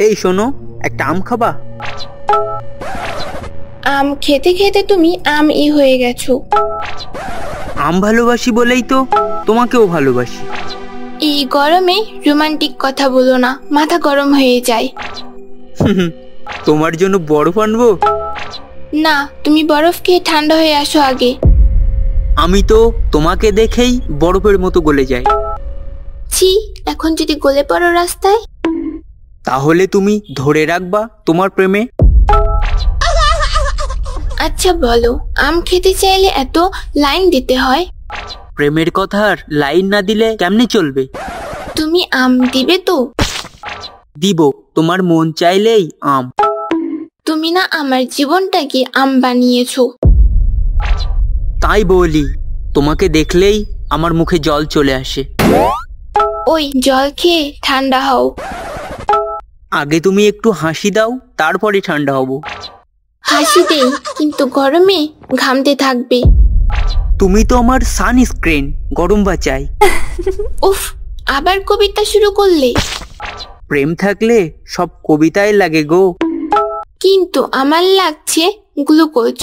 এই শোনো, একটা আম খাবা? আম খেতে খেতে তুমি আমই হয়ে গেছো। আম ভালোবাসি বলেই তো তোমাকেও ভালোবাসি। এই গরমে রোমান্টিক কথা বলো না, মাথা গরম হয়ে যায়। তোমার জন্য বরফ আনবো? না, তুমি বরফ খেয়ে ঠান্ডা হয়ে আসো আগে। আমি তো তোমাকে দেখেই বরফের মতো গলে যাই। ছি, এখন যদি গলে পড়ো রাস্তায়? তাহলে তুমি ধরে রাখবা তোমার প্রেমে? আচ্ছা বলো, আম খেতে চাইলে এত লাইন দিতে হয়? প্রেমের কথার লাইন না দিলে কেমনে চলবে? তুমি আম দিবে তো? দিব, তোমার মন চাইলেই আম। তুমি না আমার জীবনটাকে আম বানিয়েছো। তাই বলি, তোমাকে দেখলেই আমার মুখে জল চলে আসে। ওই জল খেয়ে ঠান্ডা হও। আগে তুমি একটু হাসি দাও, তারপরে ঠান্ডা হব। হাসি দেই, কিন্তু গরমে ঘামতে থাকবে। তুমি তো আমার সানস্ক্রিন, গরম বাঁচাই। উফ, আবার কবিতা শুরু করলে? প্রেম থাকলে সব কবিতায় লাগে গো। কিন্তু আমার লাগছে গ্লুকোজ।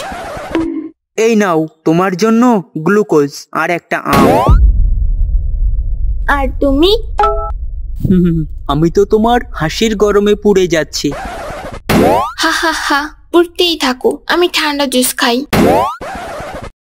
এই নাও তোমার জন্য গ্লুকোজ আর একটা আম। আর তুমি? আমি তো তোমার হাসির গরমে পুড়ে যাচ্ছি। হা হা হা, পুড়তেই থাকো, আমি ঠান্ডা জুস খাই।